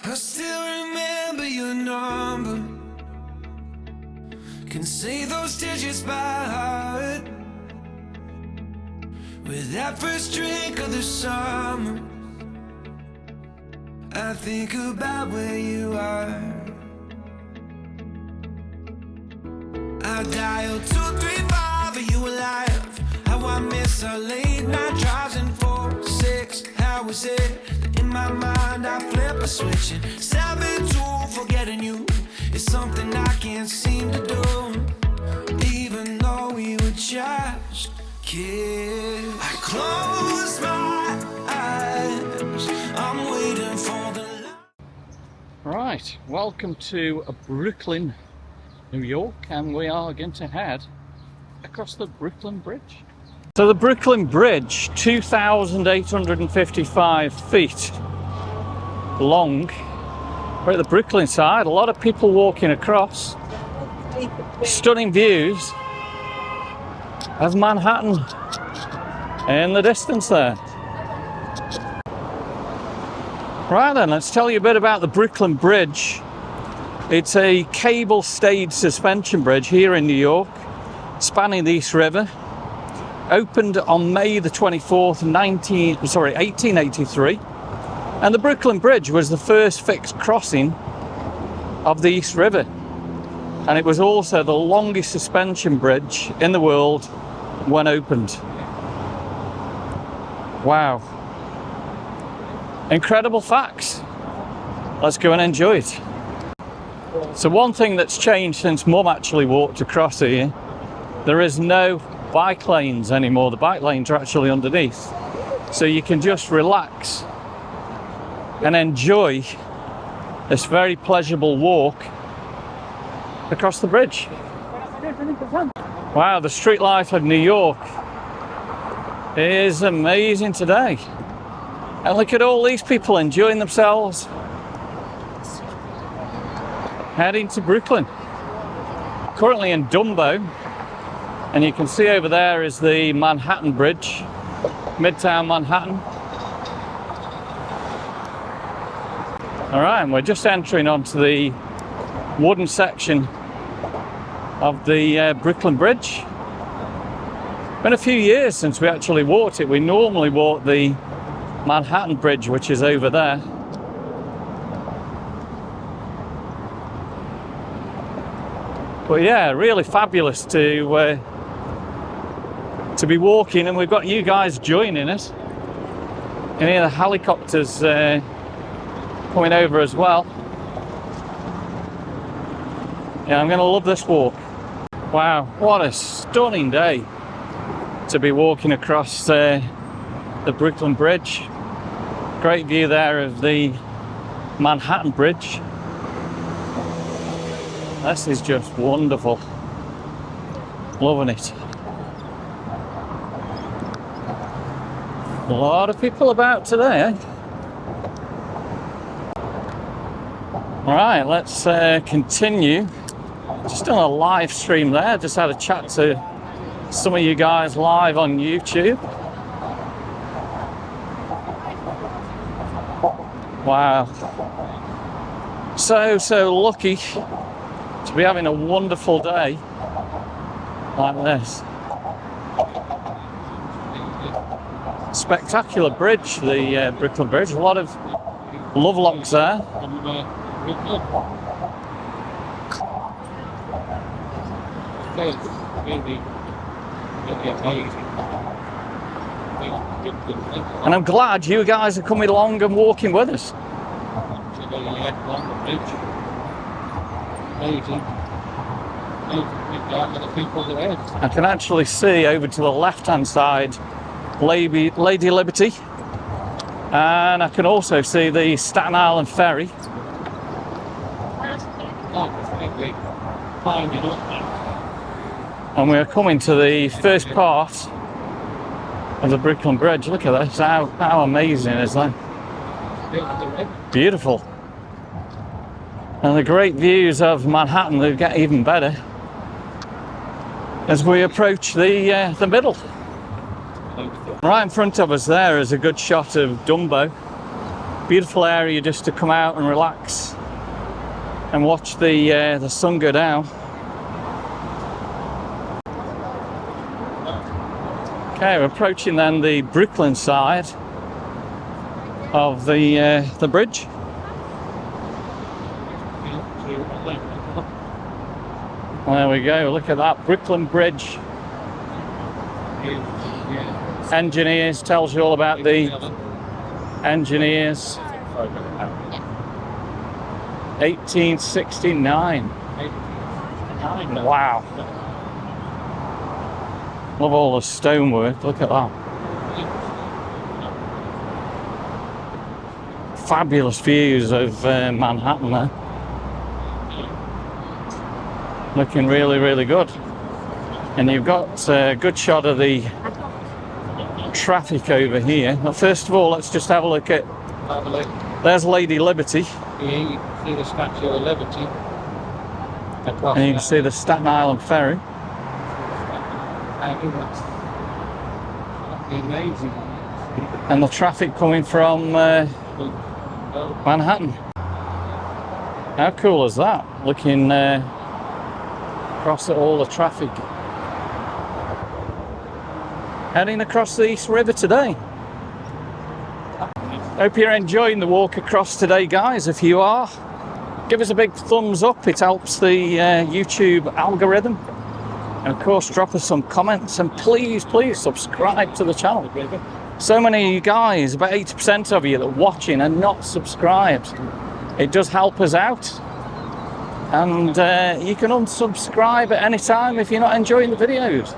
I still remember your number, can say those digits by heart. With that first drink of the summer, I think about where you are. I dialed 235, are you alive? How I miss our late night drives and 4, 6, how was it? In my mind I flip a switch and 7-2, forgetting you is something I can't seem to do. Even though we were just kids, I close my eyes, I'm waiting for the light. Right, welcome to Brooklyn, New York, and we are going to head across the Brooklyn Bridge. So the Brooklyn Bridge, 2,855 feet long. We're at the Brooklyn side, a lot of people walking across. Stunning views of Manhattan in the distance there. Right then, let's tell you a bit about the Brooklyn Bridge. It's a cable-stayed suspension bridge here in New York, spanning the East River. Opened on May the 24th, 1883. And the Brooklyn Bridge was the first fixed crossing of the East River. And it was also the longest suspension bridge in the world when opened. Wow. Incredible facts. Let's go and enjoy it. So one thing that's changed since Mum actually walked across here, there is no bike lanes anymore. The bike lanes are actually underneath. So you can just relax and enjoy this very pleasurable walk across the bridge. Wow, the street life of New York is amazing today. And look at all these people enjoying themselves, heading to Brooklyn. Currently in Dumbo, and you can see over there is the Manhattan Bridge, Midtown Manhattan. All right, and we're just entering onto the wooden section of the Brooklyn Bridge. Been a few years since we actually walked it. We normally walk the Manhattan Bridge, which is over there. But yeah, really fabulous to be walking, and we've got you guys joining us. And here the helicopters coming over as well. Yeah, I'm going to love this walk. Wow, what a stunning day to be walking across the Brooklyn Bridge. Great view there of the Manhattan Bridge. This is just wonderful. Loving it. A lot of people about today, eh? All right, let's continue. Just done a live stream there. Just had a chat to some of you guys live on YouTube. Wow. So lucky to be having a wonderful day like this. Spectacular bridge, the Brooklyn Bridge. A lot of love locks there. And I'm glad you guys are coming along and walking with us. I can actually see over to the left-hand side Lady Liberty, and I can also see the Staten Island Ferry. And we're coming to the first part of the Brooklyn Bridge. Look at this, how amazing is that? Beautiful. And the great views of Manhattan, they get even better as we approach the middle. Right in front of us there is a good shot of Dumbo. Beautiful area just to come out and relax and watch the sun go down. Okay, we're approaching then the Brooklyn side of the bridge. There we go, look at that Brooklyn Bridge. Engineers, tells you all about the engineers. 1869. Wow. Love all the stonework, look at that. Fabulous views of Manhattan there. Looking really, really good. And you've got a good shot of the traffic over here. But first of all, let's just have a look at... There's Lady Liberty. Here you can see the Statue of Liberty. And you can see the Staten Island Ferry. Amazing. And the traffic coming from Manhattan. How cool is that? Looking across at all the traffic. Heading across the East River today. Hope you're enjoying the walk across today, guys. If you are, give us a big thumbs up. It helps the YouTube algorithm. And of course, drop us some comments, and please subscribe to the channel. So many of you guys, about 80% of you that are watching are not subscribed. It does help us out. And you can unsubscribe at any time if you're not enjoying the videos.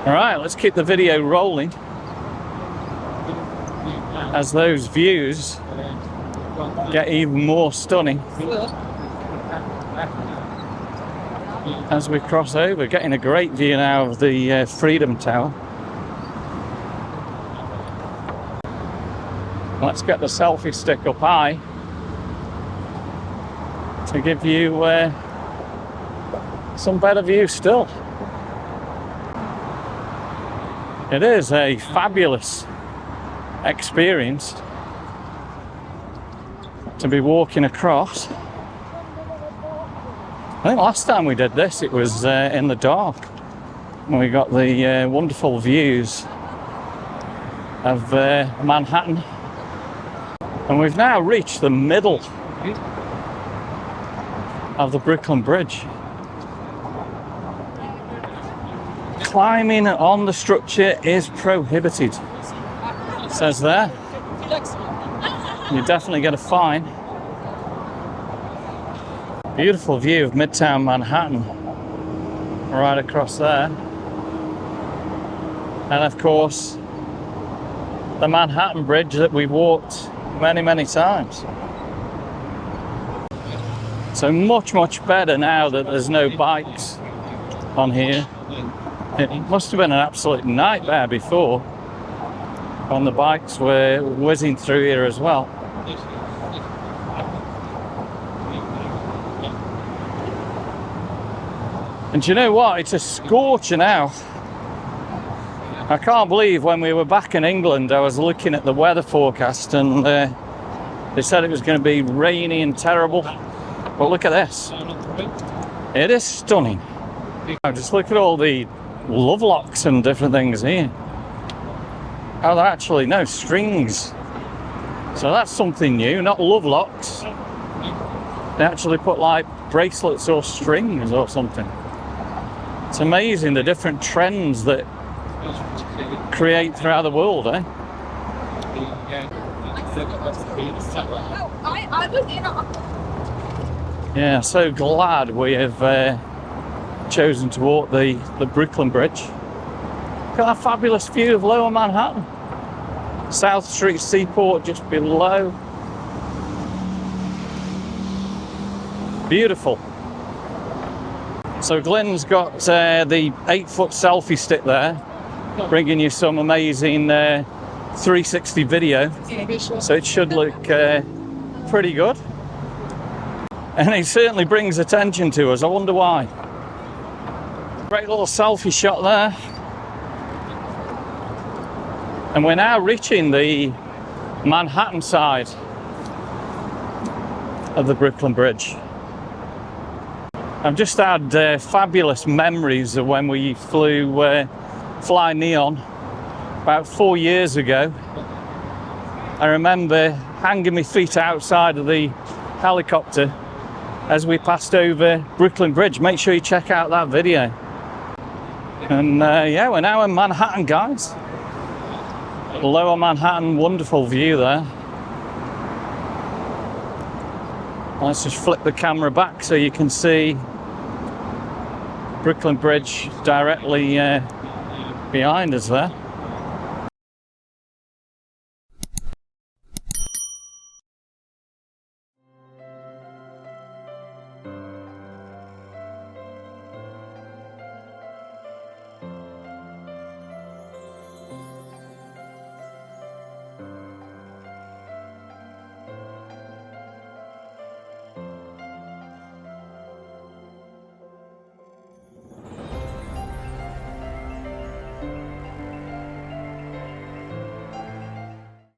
All right, let's keep the video rolling as those views get even more stunning as we cross over. Getting a great view now of the Freedom Tower. Let's get the selfie stick up high to give you some better view still. It is a fabulous experience to be walking across. I think last time we did this, it was in the dark, and we got the wonderful views of Manhattan. And we've now reached the middle of the Brooklyn Bridge. Climbing on the structure is prohibited, it says there. You definitely get a fine. Beautiful view of Midtown Manhattan right across there. And of course, the Manhattan Bridge that we've walked many times. So much better now that there's no bikes on here. It must have been an absolute nightmare before when the bikes were whizzing through here as well. And you know what? It's a scorcher now. I can't believe when we were back in England, I was looking at the weather forecast and they said it was going to be rainy and terrible. But look at this. It is stunning. Just look at all the love locks and different things here. Oh, they're actually no strings. So that's something new, not love locks. They actually put like bracelets or strings or something. It's amazing the different trends that create throughout the world, eh? Yeah, so glad we have chosen to walk the Brooklyn Bridge. Look at that fabulous view of Lower Manhattan. South Street Seaport just below. Beautiful. So Glenn's got the 8-foot selfie stick there, bringing you some amazing 360 video. So it should look pretty good. And he certainly brings attention to us. I wonder why. Great little selfie shot there. And we're now reaching the Manhattan side of the Brooklyn Bridge. I've just had fabulous memories of when we flew Fly Neon about 4 years ago. I remember hanging my feet outside of the helicopter as we passed over Brooklyn Bridge. Make sure you check out that video. And yeah, we're now in Manhattan, guys. Lower Manhattan, wonderful view there. Let's just flip the camera back so you can see Brooklyn Bridge directly behind us there.